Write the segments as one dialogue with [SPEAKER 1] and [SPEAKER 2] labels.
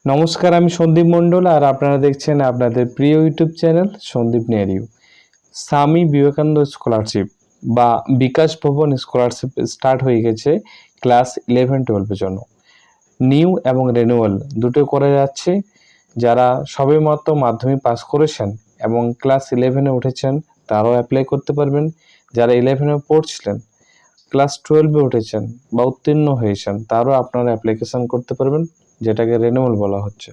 [SPEAKER 1] নমস্কার, আমি সন্দীপ মণ্ডল আর আপনারা দেখছেন আপনাদের প্রিয় YouTube channel Sandip near you. Swami Vivekananda scholarship বা বিকাশ ভবন স্কলারশিপ স্টার্ট হয়ে গেছে ক্লাস 11-12-এর জন্য। নিউ এবং রিনিউয়াল দুটো করা যাচ্ছে। যারা সবেমাত্র মাধ্যমিক পাস করেছেন এবং ক্লাস 11-এ উঠেছেন তারাও অ্যাপ্লাই করতে পারবেন। যারা 11-এ পড়ছিলেন, ক্লাস 12-এ উঠেছেন বা উত্তীর্ণ হয়েছেন তারাও আপনারা অ্যাপ্লিকেশন করতে পারবেন, যেটাকে রিনিউয়াল বলা হচ্ছে।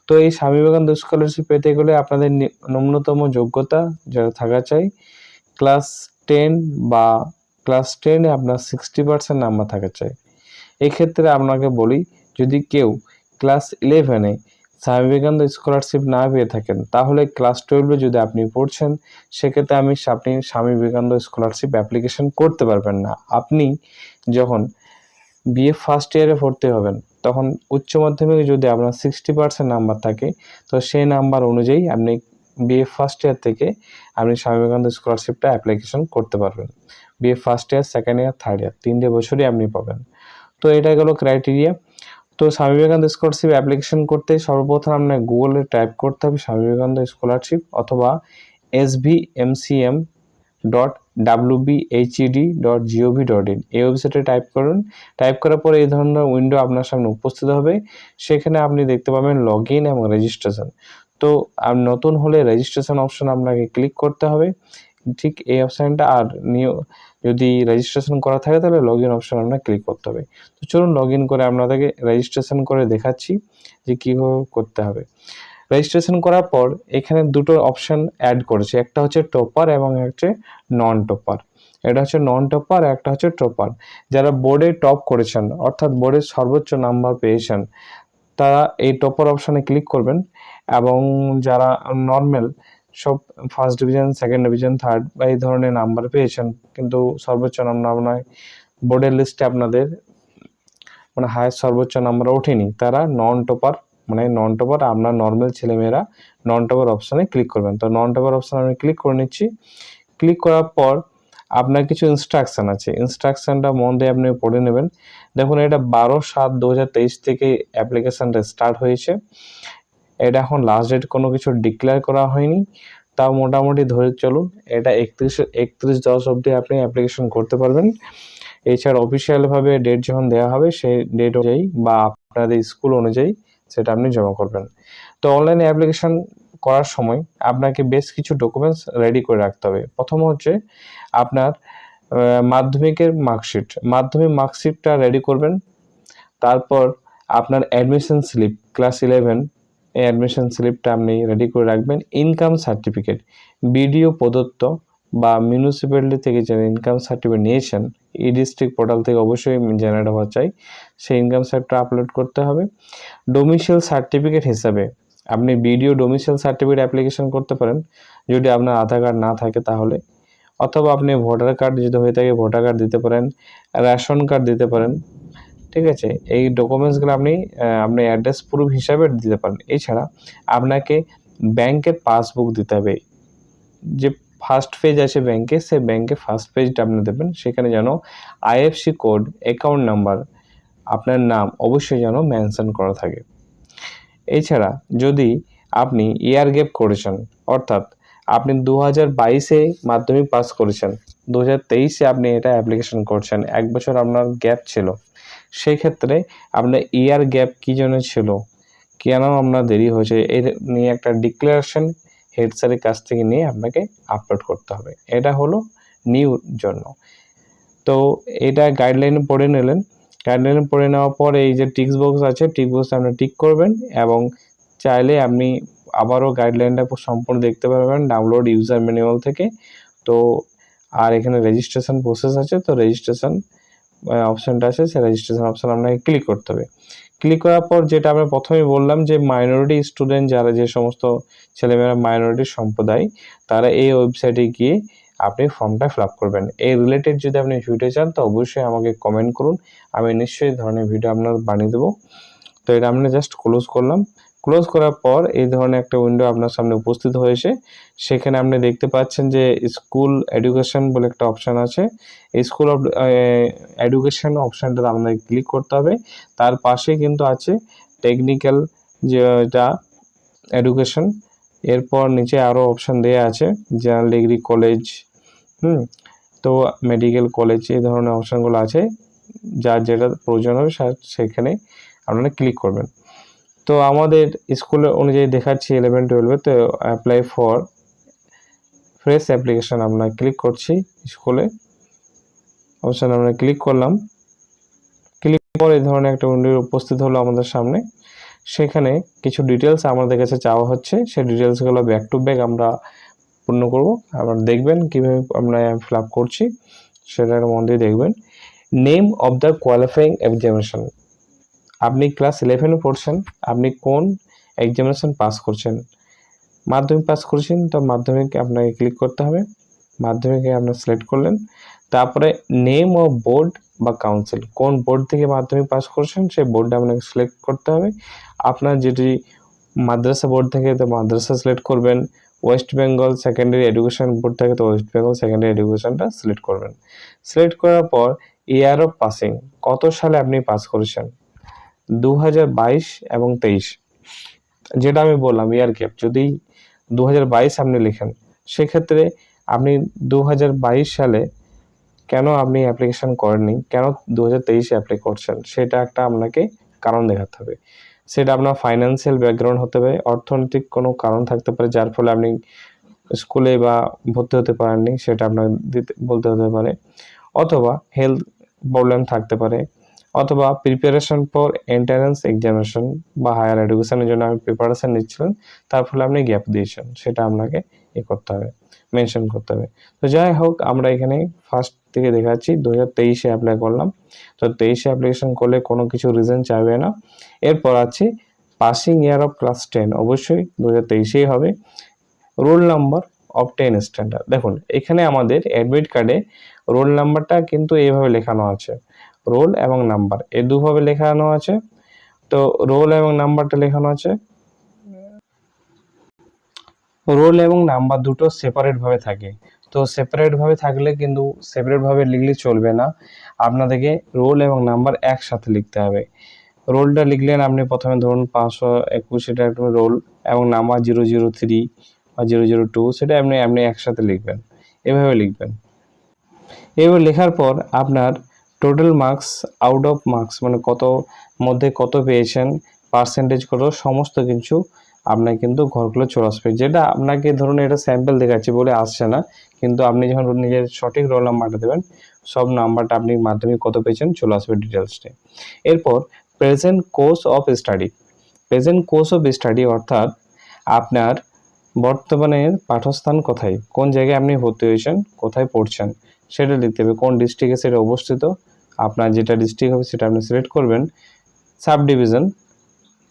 [SPEAKER 1] তো এই স্বামী বিবেকানন্দ স্কলারশিপ পেতে গেলে আপনাদের ন্যূনতম যোগ্যতা যেটা থাকা চাই, ক্লাস 10 বা ক্লাস 10-এ আপনার 60% নাম্বার থাকা চাই। এক্ষেত্রে আপনাকে বলি, যদি কেউ ক্লাস 11-এ স্বামী বিবেকানন্দ স্কলারশিপ না পেয়ে থাকেন, তাহলে ক্লাস 12-এ যদি আপনি পড়ছেন, সেক্ষেত্রে আপনি স্বামী বিবেকানন্দ স্কলারশিপ অ্যাপ্লিকেশন করতে পারবেন না। আপনি যখন বিএ ফার্স্ট ইয়ারে ভর্তি হবেন, তখন উচ্চ মাধ্যমিকে যদি আপনার 60% নাম্বার থাকে, তো সেই নাম্বার অনুযায়ী আপনি বিএ ফার্স্ট ইয়ার থেকে আপনি স্বামী বিবেকানন্দ স্কলারশিপটা অ্যাপ্লিকেশন করতে পারবেন। BA first year, second year, third year 3টে বছরই আপনি পাবেন। তো এটা গেল ক্রাইটেরিয়া। তো স্বামী বিবেকানন্দ স্কলারশিপ অ্যাপ্লিকেশন করতে সর্বপ্রথম আপনার গুগলে টাইপ করতে হবে স্বামী বিবেকানন্দ স্কলারশিপ অথবা svmcm.wbhed.gov.in এই ওয়েবসাইটে টাইপ করুন। টাইপ করার পর এই ধরনের উইন্ডো আপনার সামনে উপস্থিত হবে। সেখানে আপনি দেখতে পাবেন লগ ইন এবং রেজিস্ট্রেশন। তো নতুন হলে রেজিস্ট্রেশন অপশন আপনাকে ক্লিক করতে হবে, ঠিক এই অপশানটা। আর যদি রেজিস্ট্রেশন করা থাকে তাহলে লগ ইন অপশন আপনাকে ক্লিক করতে হবে। তো চলুন লগ ইন করে আপনাদেরকে রেজিস্ট্রেশন করে দেখাচ্ছি যে কীভাবে করতে হবে। রেজিস্ট্রেশন করার পর এখানে দুটো অপশন অ্যাড করেছে, একটা হচ্ছে টপার এবং হচ্ছে নন টপার। এটা হচ্ছে নন টপার, একটা হচ্ছে টপার। যারা বোর্ডে টপ করেছেন, অর্থাৎ বোর্ডের সর্বোচ্চ নাম্বার পেয়েছেন, তারা এই টপার অপশানে ক্লিক করবেন। এবং যারা নর্মাল সব first division, second division, third বা এই ধরনের নাম্বার পেয়েছেন কিন্তু সর্বোচ্চ নাম্বার নয়, বোর্ডের লিস্টে আপনাদের হায়েস্ট সর্বোচ্চ নাম্বার ওঠেনি, তারা নন টপার আপনার নর্মাল ছেলেমেয়েরা নন টপার অপশানে ক্লিক করবেন। তো নন টপার অপশানে আমি ক্লিক করে নিচ্ছি। ক্লিক করার পর আপনার কিছু ইনস্ট্রাকশান আছে, ইনস্ট্রাকশানটা মন দিয়ে আপনি পড়ে নেবেন। দেখুন, এটা 12/7/2023 থেকে অ্যাপ্লিকেশানটা স্টার্ট হয়েছে। এটা এখন লাস্ট ডেট কোনো কিছু ডিক্লেয়ার করা হয়নি, তাও মোটামুটি ধরে চলুন এটা 31/10 অবধি আপনি অ্যাপ্লিকেশন করতে পারবেন। এছাড়া অফিসিয়ালভাবে ডেট যখন দেওয়া হবে সেই ডেট অনুযায়ী বা আপনাদের স্কুল অনুযায়ী সেটা আপনি জমা করবেন। তো অনলাইনে অ্যাপ্লিকেশন করার সময় আপনাকে বেশ কিছু ডকুমেন্টস রেডি করে রাখতে হবে। প্রথম হচ্ছে আপনার মাধ্যমিকের মাধ্যমিক মার্কশিটটা রেডি করবেন। তারপর আপনার অ্যাডমিশন স্লিপ, ক্লাস 11 এই অ্যাডমিশন স্লিপটা আপনি রেডি করে রাখবেন। ইনকাম সার্টিফিকেট, বিডিও প্রদত্ত বা মিউনিসিপ্যালিটি থেকে যে ইনকাম সার্টিফিকেট নিয়েছেন, ই ডিস্ট্রিক্ট পোর্টাল থেকে অবশ্যই জেনারেট হওয়া চাই, সেই ইনকাম সার্টিফিকেট আপলোড করতে হবে। ডোমিসাইল সার্টিফিকেট হিসাবে আপনি বিডিও ডোমিসাইল সার্টিফিকেট অ্যাপ্লিকেশন করতে পারেন যদি আপনার আধার কার্ড না থাকে তাহলে, অথবা আপনি ভোটার কার্ড যদি হয়ে থাকে ভোটার কার্ড দিতে পারেন, রেশন কার্ড দিতে পারেন। ঠিক আছে, এই ডকুমেন্টসগুলো আপনি আপনার অ্যাড্রেস প্রুফ হিসাবে দিতে পারেন। এছাড়া আপনাকে ব্যাংকের পাসবুক দিতে হবে। যে ফার্স্ট পেজ আছে ব্যাংকে, সেই ব্যাংকে ফার্স্ট পেজটা আপনি দেবেন। সেখানে যেন আইএফসি কোড, অ্যাকাউন্ট নাম্বার, আপনার নাম অবশ্যই যেন মেনশন করা থাকে। এছাড়া যদি আপনি ইয়ার গ্যাপ করেছেন, অর্থাৎ আপনি 2022-এ মাধ্যমিক পাস করেছেন, 2023-এ আপনি এটা অ্যাপ্লিকেশন করছেন, 1 বছর আপনার গ্যাপ ছিল, সেই ক্ষেত্রে আপনার ইয়ার গ্যাপ কী জন্য ছিল, কেন আপনার দেরি হয়েছে, এর নিয়ে একটা ডিক্লারেশন হেড স্যারের কাছ থেকে নিয়ে আপনাকে আপলোড করতে হবে। এটা হলো নিউর জন্য। তো এটা গাইডলাইনে পড়ে নিলেন। গাইডলাইনে পড়ে নেওয়ার পর এই যে টিক বক্স আছে, টিক বক্স আপনি টিক করবেন এবং চাইলে আপনি আবারও গাইডলাইনটা সম্পূর্ণ দেখতে পারবেন ডাউনলোড ইউজার ম্যানুয়াল থেকে। তো আর এখানে রেজিস্ট্রেশন প্রসেস আছে, তো রেজিস্ট্রেশন অপশানটা আছে, সেই রেজিস্ট্রেশন অপশান আপনাকে ক্লিক করতে হবে। ক্লিক করার পর যেটা আমরা প্রথমেই বললাম যে মাইনরিটি স্টুডেন্ট, যারা যে সমস্ত ছেলেমেয়েরা মাইনরিটি সম্প্রদায়, তারা এই ওয়েবসাইটে গিয়ে আপনি ফর্মটা ফিল আপ করবেন। এই রিলেটেড যদি আপনি ভিডিও চান তো অবশ্যই আমাকে কমেন্ট করুন, আমি নিশ্চয়ই ধরনের ভিডিও আপনার বানিয়ে দেবো। তো এটা আমরা জাস্ট ক্লোজ করলাম। ক্লোজ করার পর এই ধরনের একটা উইন্ডো আপনার সামনে উপস্থিত হয়েছে। সেখানে আপনি দেখতে পাচ্ছেন যে স্কুল এডুকেশন বলে একটা অপশান আছে। এই স্কুল এডুকেশন অপশানটাতে আপনাকে ক্লিক করতে হবে। তার পাশে কিন্তু আছে টেকনিক্যাল যেটা এডুকেশন, এরপর নিচে আরও অপশান দেওয়া আছে জেনারেল ডিগ্রি কলেজ, তো মেডিকেল কলেজ, এই ধরনের অপশানগুলো আছে, যার যেটা প্রয়োজন হবে সেখানে আপনারা ক্লিক করবেন। তো আমাদের স্কুলের অনুযায়ী দেখাচ্ছি 11-12, তো অ্যাপ্লাই ফর ফ্রেশ অ্যাপ্লিকেশান আমরা ক্লিক করছি, স্কুলে অপশান আমরা ক্লিক করলাম। ক্লিক পর এই ধরনের একটা উইন্ডো উপস্থিত হলো আমাদের সামনে। সেখানে কিছু ডিটেলস আমাদের কাছে চাওয়া হচ্ছে, সেই ডিটেলসগুলো ব্যাক টু ব্যাক আমরা পূর্ণ করব। আবার দেখবেন কীভাবে আমরা ফিল আপ করছি, সেটার মধ্যে দেখবেন name of the qualifying examination. আপনি ক্লাস 11 পড়ছেন, আপনি কোন এক্সামিনেশন পাস করছেন? মাধ্যমিক পাস করছেন, তো মাধ্যমিক আপনাকে ক্লিক করতে হবে, মাধ্যমিকে আপনার সিলেক্ট করলেন। তারপরে নেম অফ বোর্ড বা কাউন্সিল, কোন বোর্ড থেকে মাধ্যমিক পাস করছেন সেই বোর্ডটা আপনাকে সিলেক্ট করতে হবে। আপনার যেটি মাদ্রাসা বোর্ড থেকে, তো মাদ্রাসা সিলেক্ট করবেন। West Bengal secondary education board থেকে, তো ওয়েস্ট বেঙ্গল সেকেন্ডারি এডুকেশনটা সিলেক্ট করবেন। সিলেক্ট করার পর ইয়ার অফ পাসিং, কত সালে আপনি পাস করেছেন, 2022 এবং 23, যেটা আমি বললাম ইয়ার গ্যাপ, যদি 2022 আপনি লিখেন, সেক্ষেত্রে আপনি 2022 সালে কেন আপনি অ্যাপ্লিকেশন করেননি, কেন 2023-এ অ্যাপ্লাই করছেন, সেটা একটা আপনাকে কারণ দেখাতে হবে। সেটা আপনার ফাইন্যান্সিয়াল ব্যাকগ্রাউন্ড হতে পারে, অর্থনৈতিক কোনো কারণ থাকতে পারে যার ফলে আপনি স্কুলে বা ভর্তি হতে পারেননি, সেটা আপনার বলতে হতে পারে, অথবা হেলথ প্রবলেম থাকতে পারে, অথবা প্রিপারেশন ফর এন্ট্রান্স এক্সামিনেশন বা হায়ার এডুকেশনের জন্য আপনি প্রিপারেশন নিচ্ছিলেন, তার ফলে আপনি গ্যাপ দিয়েছেন, সেটা আপনাকে করতে হবে, মেনশন করতে হবে। তো যাই হোক, আমরা এখানে ফার্স্ট থেকে দেখাচ্ছি 2023-এ অ্যাপ্লাই করলাম। তো 23-এ অ্যাপ্লিকেশন করলে কোনো কিছু রিজন চাইবে না। এরপর আছে পাসিং ইয়ার অফ ক্লাস 10, অবশ্যই 2023-এই হবে। রোল নাম্বার অফ 10 স্ট্যান্ডার্ড, দেখুন এখানে আমাদের অ্যাডমিট কার্ডে রোল নাম্বারটা কিন্তু এইভাবে লেখানো আছে, রোল এবং নাম্বার এই দুভাবে লেখানো আছে। তো রোল এবং নাম্বারটা লেখানো আছে, রোল এবং নাম্বার দুটো সেপারেট ভাবে থাকে। তো সেপারেট ভাবে থাকলে কিন্তু সেপারেট ভাবে লিখলে চলবে না, আপনাদেরকে রোল এবং নাম্বার একসাথে লিখতে হবে। রোলটা লিখলেন আপনি প্রথমে, ধরুন 521, এটা একটা রোল, এবং নাম্বার 003 বা 002, সেটা আপনি একসাথে লিখবেন, এভাবে লিখবেন। এভাবে লেখার পর আপনার total marks, out of marks মানে কত মধ্যে কত পেয়েছেন, পার্সেন্টেজ কত, সমস্ত কিছু আপনার কিন্তু ঘরগুলো চলে আসবে। যেটা আপনাকে ধরুন এটা স্যাম্পল দেখাচ্ছি বলে আসছে না, কিন্তু আপনি যখন নিজের সঠিক রোল নাম্বারটা দেবেন, সব নাম্বারটা আপনি মাধ্যমিক কত পেয়েছেন চলে আসবে ডিটেলসটা। এরপর present course of study, present course of study অর্থাৎ আপনার বর্তমানে পাঠস্থান কোথায়, কোন জায়গায় আপনি ভর্তি হয়েছেন, কোথায় পড়ছেন, সেটা লিখতে হবে। কোন ডিস্ট্রিক্টে সেটা অবস্থিত, আপনার যেটা ডিস্ট্রিক্ট হবে সেটা আপনি সিলেক্ট করবেন। সাব ডিভিশন,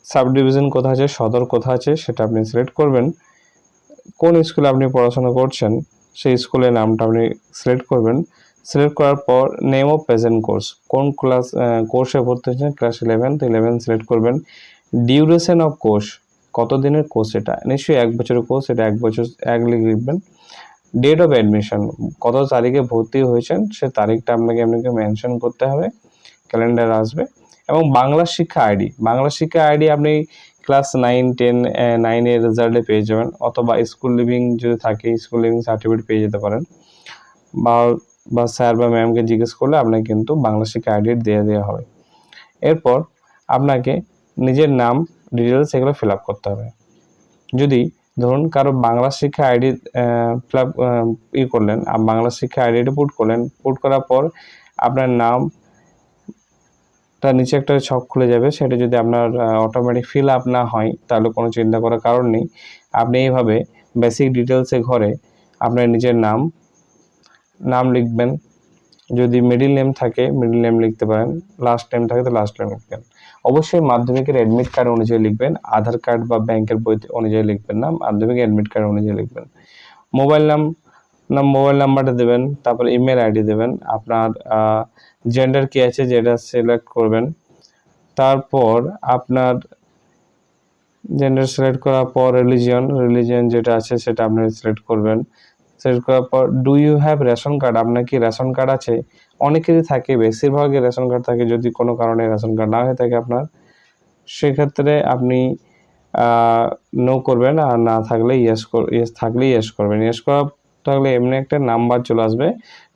[SPEAKER 1] সাব ডিভিশন কোথায় আছে, সদর কোথায় আছে, সেটা আপনি সিলেক্ট করবেন। কোন স্কুলে আপনি পড়াশোনা করছেন সেই স্কুলের নামটা আপনি সিলেক্ট করবেন। সিলেক্ট করার পর নেম অফ প্রেজেন্ট কোর্স, কোন ক্লাস কোর্সে ভর্তি হয়েছেন, ক্লাস 11, তো 11 সিলেক্ট করবেন। ডিউরেশন অফ কোর্স, কত দিনের কোর্স, এটা নিশ্চয়ই 1 বছরের কোর্স, এটা 1 বছর 1 লিখবেন। ডেট অফ অ্যাডমিশন, কত তারিখে ভর্তি হয়েছেন সে তারিখটা আপনাকে মেনশন করতে হবে, ক্যালেন্ডার আসবে। এবং বাংলা শিক্ষা আইডি, বাংলা শিক্ষা আইডি আপনি ক্লাস 9, 10, 9-এর রেজাল্টে পেয়ে যাবেন, অথবা স্কুল লিভিং যদি থাকে স্কুল লিভিং সার্টিফিকেট পেয়ে যেতে পারেন, বা স্যার বা ম্যামকে জিজ্ঞেস করলে আপনাকে কিন্তু বাংলা শিক্ষা আইডি দেওয়া হবে। এরপর আপনাকে নিজের নাম ডিটেলস এগুলো ফিল আপ করতে হবে। যদি ধরুন কারো বাংলা শিক্ষা আইডি ফিল আপ করলেন, বাংলা শিক্ষা আইডিটা পুট করলেন, পুট করার পর আপনার নাম তার নিচে একটা ছক খুলে যাবে, সেটা যদি আপনার অটোমেটিক ফিল আপ না হয় তাহলে কোনো চিন্তা করার কারণ নেই। আপনি এইভাবে বেসিক ডিটেলসে ঘরে আপনার নিজের নাম লিখবেন, যদি মিডিল নেম থাকে মিডিল নেম লিখতে পারেন, লাস্ট নেম থাকে তো লাস্ট নেম লিখবেন। অবশ্যই মাধ্যমিকের অ্যাডমিট কার্ড অনুযায়ী লিখবেন, আধার কার্ড বা ব্যাংকের বই অনুযায়ী লিখবেন না, মাধ্যমিকের অ্যাডমিট কার্ড অনুযায়ী লিখবেন। মোবাইল নাম্বারটা দেবেন, তারপর ইমেল আইডি দেবেন, আপনার জেন্ডার কি আছে যেটা সিলেক্ট করবেন। তারপর আপনার জেন্ডার সিলেক্ট করার পর রিলিজিয়ন যেটা আছে সেটা আপনি সিলেক্ট করবেন। সিলেক্ট করার পর do you have ration card, আপনার কি রেশন কার্ড আছে, অনেকেরই থাকে, বেশিরভাগই রেশন কার্ড থাকে, যদি কোনো কারণে রেশন কার্ড না হয়ে থাকে আপনার সেক্ষেত্রে আপনি নো করবেন, আর না থাকলে ইয়েস থাকলে ইয়েস করবেন। ইয়েস করা থাকলে এমনি একটা নাম্বার চলে আসবে,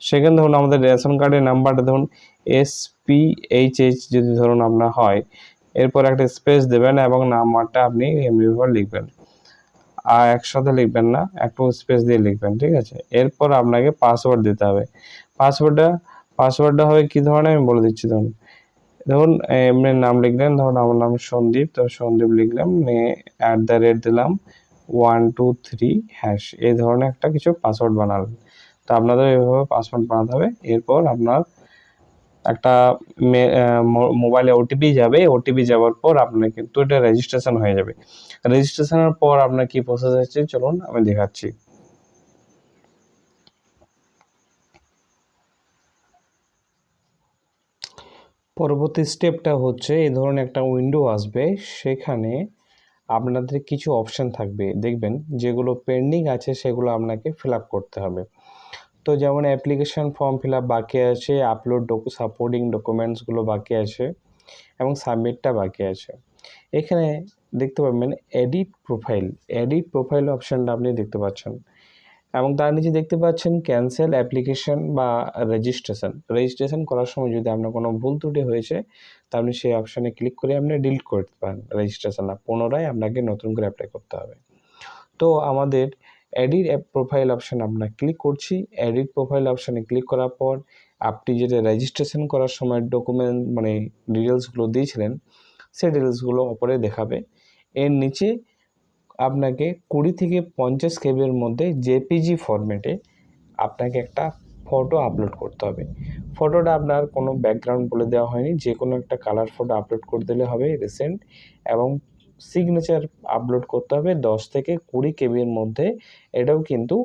[SPEAKER 1] সেখানে ধরুন আমাদের রেশন কার্ডের নাম্বারটা ধরুন SPHH যদি ধরুন আপনার হয়, এরপর একটা স্পেস দেবেন এবং নাম্বারটা আপনি এমনিভাবে লিখবেন, আর একসাথে লিখবেন না, একটু স্পেস দিয়ে লিখবেন, ঠিক আছে। এরপর আপনাকে পাসওয়ার্ড দিতে হবে। পাসওয়ার্ডটা হবে কি ধরনের আমি বলে দিচ্ছি। ধরুন এমনি নাম লিখলেন, ধরুন আমার নাম সন্দীপ, তো সন্দীপ লিখলাম, দিলাম 123#, এই ধরনের একটা কিছু পাসওয়ার্ড বানালেন। তো আপনাদের এইভাবে পাসওয়ার্ড বানাতে হবে। এরপর আপনার একটা মোবাইলে ওটিপি যাবে, ওটিপি যাওয়ার পর আপনার কিন্তু এটা রেজিস্ট্রেশন হয়ে যাবে। রেজিস্ট্রেশনের পর আপনার কি প্রসেস আছে চলুন আমি দেখাচ্ছি। পরবর্তী স্টেপটা হচ্ছে, এই ধরনের একটা উইন্ডো আসবে, সেখানে আপনাদের কিছু অপশান থাকবে, দেখবেন যেগুলো পেন্ডিং আছে সেগুলো আপনাকে ফিল আপ করতে হবে। তো যেমন অ্যাপ্লিকেশন ফর্ম ফিল আপ বাকি আছে, আপলোড সাপোর্টিং ডকুমেন্টসগুলো বাকি আছে, এবং সাবমিটটা বাকি আছে। এখানে দেখতে পাবেন এডিট প্রোফাইল অপশানটা আপনি দেখতে পাচ্ছেন, এবং তার নিচে দেখতে পাচ্ছেন ক্যান্সেল অ্যাপ্লিকেশন বা রেজিস্ট্রেশন করার সময় যদি আপনার কোনো ভুল ত্রুটি হয়েছে, তাহলে সেই অপশানে ক্লিক করে আপনি ডিলিট করতে পারেন রেজিস্ট্রেশনটা, পুনরায় আপনাকে নতুন করে অ্যাপ্লাই করতে হবে। তো আমাদের এডিট প্রোফাইল অপশান আমরা ক্লিক করছি। এডিট প্রোফাইল অপশানে ক্লিক করার পর আপনি যেটা রেজিস্ট্রেশন করার সময় ডকুমেন্ট মানে ডিটেলসগুলো দিয়েছিলেন, সেই ডিটেলসগুলো ওপরে দেখাবে। এর নিচে আপনাকে 20 থেকে 50 কেবির মধ্যে জেপিজি ফরম্যাটে আপনাকে একটা ফটো আপলোড করতে হবে। ফটোটা আপনার কোনো ব্যাকগ্রাউন্ড বলে দেওয়া হয়নি, যে কোনো একটা কালার ফটো আপলোড করে দিলে হবে রিসেন্ট, এবং সিগনেচার আপলোড করতে হবে 10 থেকে 20 কেবির মধ্যে, এটাও কিন্তু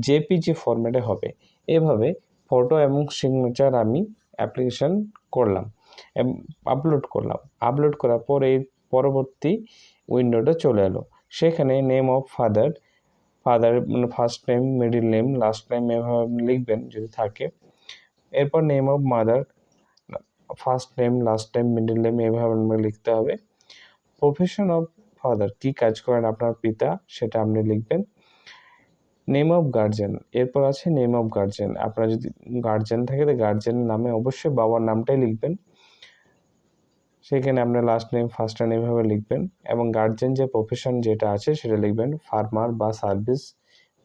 [SPEAKER 1] জেপিজি ফরম্যাটে হবে। এভাবে ফটো এবং সিগনেচার আমি অ্যাপ্লিকেশন করলাম, আপলোড করার পর এই পরবর্তী উইন্ডোটা চলে এলো। সেখানে নেম অফ ফাদার মানে first name, middle name, last name এভাবে লিখবেন যদি থাকে। এরপর name of mother, first name, last name, middle name এভাবে লিখতে হবে। প্রফেশন অফ ফাদার, কী কাজ করেন আপনার পিতা, সেটা আপনি লিখবেন। নেম অফ গার্জেন, এরপর আছে নেম অফ গার্জেন, আপনার যদি গার্জেন থাকে তো গার্জেনের নামে অবশ্যই বাবার নামটাই লিখবেন, সেখানে আপনার লাস্ট নেম ফার্স্ট নেম এভাবে লিখবেন, এবং গার্জেন যে প্রফেশন যেটা আছে সেটা লিখবেন, ফার্মার বা সার্ভিস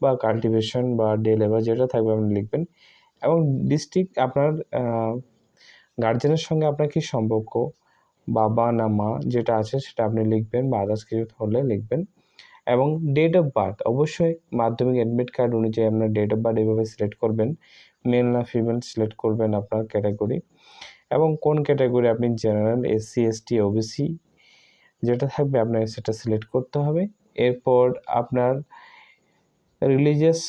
[SPEAKER 1] বা কাল্টিভেশন বা ডে লেবার যেটা থাকবে আপনি লিখবেন, এবং ডিস্ট্রিক্ট আপনার গার্জেনের সঙ্গে আপনার কী সম্পর্ক, বাবা না মা যেটা আছে সেটা আপনি লিখবেন, বা আদার্স কিছু হলে লিখবেন, এবং ডেট অফ বার্থ অবশ্যই মাধ্যমিক অ্যাডমিট কার্ড অনুযায়ী আপনার ডেট অফ বার্থ এভাবে সিলেক্ট করবেন, মেল না ফিমেল সিলেক্ট করবেন আপনার ক্যাটাগরি, এবং কোন ক্যাটাগরি আপনি জেনারেল, SC ST OBC যেটা থাকবে আপনাকে সেটা সিলেক্ট করতে হবে। এরপর আপনার রিলিজিয়াস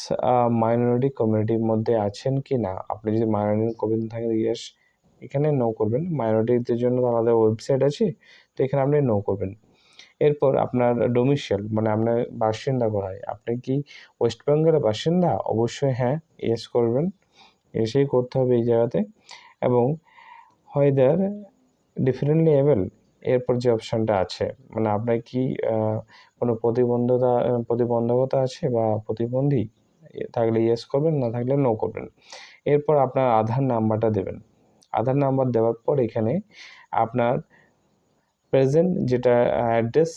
[SPEAKER 1] মাইনরিটি কমিউনিটির মধ্যে আছেন কি না, আপনি যদি মাইনরিটি কমিউনিটি থাকেন ইয়েস, এখানে নো করবেন। মাইনরিটিদের জন্য আলাদা ওয়েবসাইট আছে, তো এখানে আপনি নো করবেন। এরপর আপনার ডোমিসাইল মানে আপনার বাসিন্দা কোথায়, আপনি কি ওয়েস্ট বেঙ্গলের বাসিন্দা, অবশ্যই হ্যাঁ ইয়েস করবেন, এসেই করতে হবে এই জায়গাতে। এবং হোয়েদার ডিফারেন্টলি এবেল, এরপর যে অপশানটা আছে মানে আপনার কি কোনো প্রতিবন্ধকতা আছে বা প্রতিবন্ধী থাকলে ইয়েস করবেন, না থাকলে নো করবেন। এরপর আপনার আধার নাম্বারটা দেবেন। আধার নাম্বার দেওয়ার পর এখানে আপনার প্রেজেন্ট যেটা অ্যাড্রেস,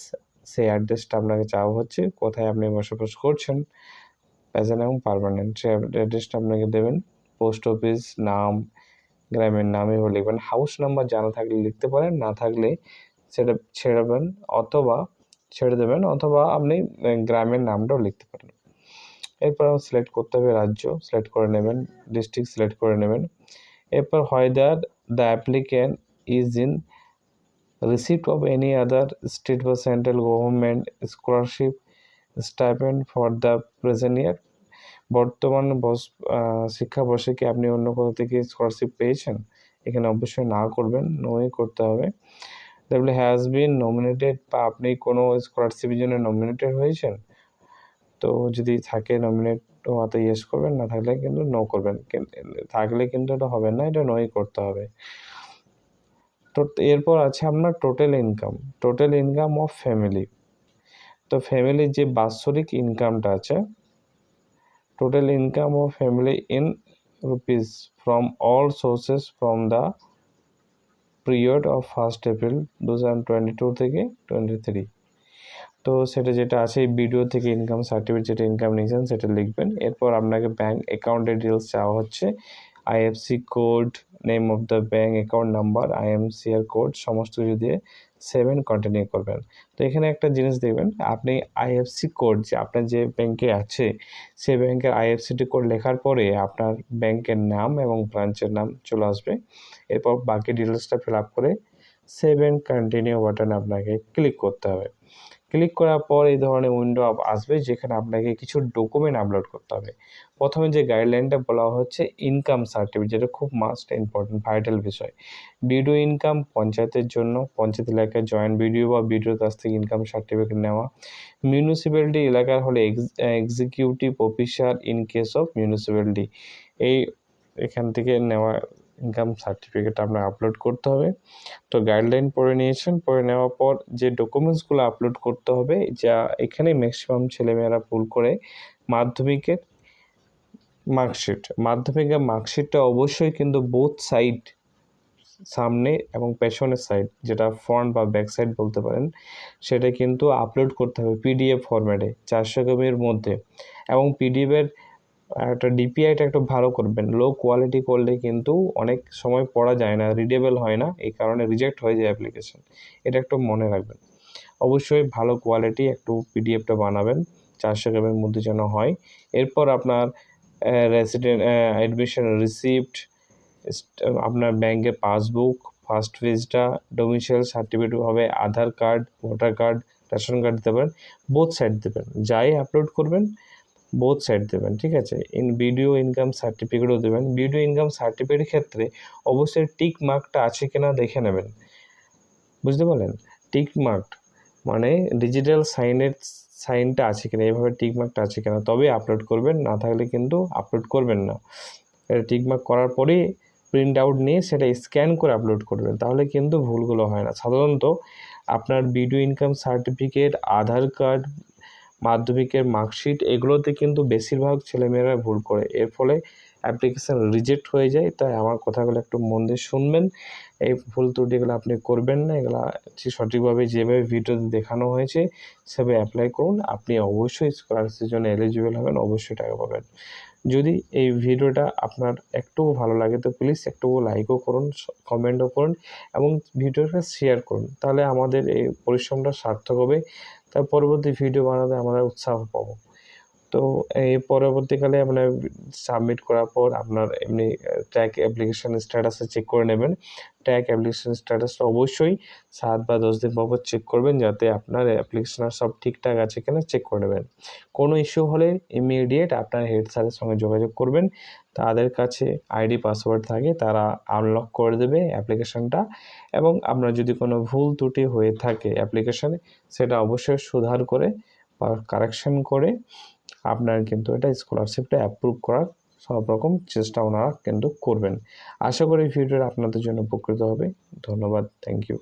[SPEAKER 1] সেই অ্যাড্রেসটা আপনাকে চাওয়া হচ্ছে, কোথায় আপনি বসবাস করছেন, প্রেজেন্ট এবং পার্মানেন্ট, সেই অ্যাড্রেসটা আপনাকে দেবেন। পোস্ট অফিস নাম, গ্রামের নাম এভাবে লিখবেন। হাউস নাম্বার জানা থাকলে লিখতে পারেন, না থাকলে সেটা ছেড়ে দেবেন, অথবা আপনি গ্রামের নামটাও লিখতে পারেন। এরপর সিলেক্ট করতে হবে রাজ্য, সিলেক্ট করে নেবেন, ডিস্ট্রিক্ট সিলেক্ট করে নেবেন। এরপর whether the applicant is in receipt of any other state বা central government scholarship stipend for the present year, বর্তমান শিক্ষাবর্ষে কি আপনি অন্য কোথাও থেকে স্কলারশিপ পেয়েছেন, এখানে অবশ্যই না করবেন, নোই করতে হবে। তাহলে হ্যাজ বিন নমিনেটেড, বা আপনি কোনো স্কলারশিপের জন্য নমিনেটেড হয়েছেন, তো যদি থাকে নমিনেট হওয়াতে ইয়েস করবেন, না থাকলে কিন্তু নো করবেন, থাকলে কিন্তু এটা হবে না, এটা নোই করতে হবে। তো এরপর আছে আপনার টোটাল ইনকাম অফ ফ্যামিলি। তো ফ্যামিলির যে বাৎসরিক ইনকামটা আছে, total income of family in rupees from all sources from the period of 1 April 2022 থেকে 23। তো সেটা যেটা আছে এই ভিডিও থেকে ইনকাম সার্টিফিকেট যেটা ইনকাম নিয়েছেন সেটা লিখবেন। এরপর আপনাকে ব্যাঙ্ক অ্যাকাউন্টের ডিটেলস চাওয়া হচ্ছে, IFSC code, name of the bank account number, MICR code, সমস্ত কিছু দিয়ে 7 কন্টিনিউ করবেন। তো এখানে একটা জিনিস দেখবেন, আপনি আইএফসি কোড যে আপনার যে ব্যাংকে আছে সেই ব্যাংকের আইএফসিটি কোড লেখার পরে আপনার ব্যাংকের নাম এবং ব্রাঞ্চের নাম চলে আসবে। এরপর বাকি ডিটেলসটা ফিল আপ করে 7 কন্টিনিউ বাটনে আপনাকে ক্লিক করতে হবে। ক্লিক করার পর এই ধরনের উইন্ডো আসবে যেখানে আপনাকে কিছু ডকুমেন্ট আপলোড করতে হবে। প্রথমে যে গাইডলাইনটা বলা হচ্ছে ইনকাম সার্টিফিকেট, যেটা খুব মাস্ট ইম্পর্টেন্ট ভাইটাল বিষয়। বিডিও ইনকাম পঞ্চায়েতের জন্য, পঞ্চায়েত এলাকায় জয়েন্ট বিডিও বা বিডিওর কাছ থেকে ইনকাম সার্টিফিকেট নেওয়া। মিউনিসিপ্যালিটি এলাকার হলে executive officer in case of municipality, এখান থেকে নেওয়া ইনকাম সার্টিফিকেট আপনার আপলোড করতে হবে। তো গাইডলাইন পড়ে নিয়েছেন, পড়ে নেওয়ার পর যে ডকুমেন্টসগুলো আপলোড করতে হবে, যা এখানে ম্যাক্সিমাম ছেলেমেয়েরা ভুল করে, মাধ্যমিকের মার্কশিটটা অবশ্যই কিন্তু বোথ সাইড, সামনে এবং পেছনের সাইড, যেটা ফ্রন্ট বা ব্যাক সাইড বলতে পারেন, সেটা কিন্তু আপলোড করতে হবে পিডিএফ ফরম্যাটে 400 কেবির মধ্যে। এবং পিডিএফের একটা ডিপিআইটা একটু ভালো করবেন, লো কোয়ালিটি করলে কিন্তু অনেক সময় পড়া যায় না, রিডেবল হয় না, এই কারণে রিজেক্ট হয়ে যায় অ্যাপ্লিকেশন, এটা একটু মনে রাখবেন। অবশ্যই ভালো কোয়ালিটি একটু পিডিএফটা বানাবেন, 400 কেবির মধ্যে যেন হয়। এরপর আপনার রেসিডেন্ট অ্যাডমিশন রিসিপ্ট, আপনার ব্যাংকের পাসবুক ফার্স্ট পেজটা, ডোমিসাইল সার্টিফিকেট হবে, Aadhaar card, voter card, ration card দিতে পারেন, বোথ সাইড দেবেন, যাই আপলোড করবেন বোথ সাইড দেবেন, ঠিক আছে। ভিডিও ইনকাম সার্টিফিকেটও দেবেন। ভিডিও ইনকাম সার্টিফিকেটের ক্ষেত্রে অবশ্যই টিক মার্কটা আছে কিনা দেখে নেবেন, বুঝতে পারলেন? টিক মার্ক মানে ডিজিটাল সাইনটা আছে কিনা, এইভাবে টিক মার্কটা আছে কিনা তবে আপলোড করবেন, না থাকলে কিন্তু আপলোড করবেন না। এটা টিক মার্ক করার পরেই প্রিন্ট আউট নিয়ে সেটা স্ক্যান করে আপলোড করবেন, তাহলে কিন্তু ভুলগুলো হয় না। সাধারণত আপনার ভিডিও ইনকাম সার্টিফিকেট, আধার কার্ড, মাধ্যমিকের মার্কশিট, এগুলোতে কিন্তু বেশিরভাগ ছেলেমেয়েরা ভুল করে, এর ফলে অ্যাপ্লিকেশান রিজেক্ট হয়ে যায়। তাই আমার কথাগুলো একটু মন দিয়ে শুনবেন, এই ভুল ত্রুটিগুলো আপনি করবেন না, এগুলো সঠিকভাবে যেভাবে ভিডিওতে দেখানো হয়েছে সেভাবে অ্যাপ্লাই করুন, আপনি অবশ্যই স্কলারশিপের জন্য এলিজিবল হবেন, অবশ্যই টাকা পাবেন। যদি এই ভিডিওটা আপনার একটুও ভালো লাগে তো প্লিজ একটু লাইকও করুন, কমেন্টও করুন এবং ভিডিওটা শেয়ার করুন, তাহলে আমাদের এই পরিশ্রমটা সার্থক হবে, তার পরবর্তী ভিডিও বানাতে আমরা উৎসাহ পাবো। তো এই পরবর্তীকালে আপনার সাবমিট করার পর আপনার এমনি ট্র্যাক অ্যাপ্লিকেশন স্ট্যাটাসে চেক করে নেবেন। ট্র্যাক অ্যাপ্লিকেশন স্ট্যাটাসটা অবশ্যই 7 বা 10 দিন পর চেক করবেন, যাতে আপনার অ্যাপ্লিকেশনের সব ঠিকঠাক আছে কিনা চেক করে নেবেন। কোনো ইস্যু হলে ইমিডিয়েট আপনার হেড স্যারের সঙ্গে যোগাযোগ করবেন, তাদের কাছে আইডি পাসওয়ার্ড থাকে, তারা আনলক করে দেবে অ্যাপ্লিকেশনটা। এবং আপনার যদি কোনো ভুল ত্রুটি হয়ে থাকে অ্যাপ্লিকেশনে, সেটা অবশ্যই সুধার করে বা কারেকশন করে আপনার কিন্তু এটা স্কলারশিপটা অ্যাপ্রুভ করার সব রকম চেষ্টা ওনারা কিন্তু করবেন। আশা করি ভিডিওটা আপনাদের জন্য উপকৃত হবে। ধন্যবাদ, থ্যাংক ইউ।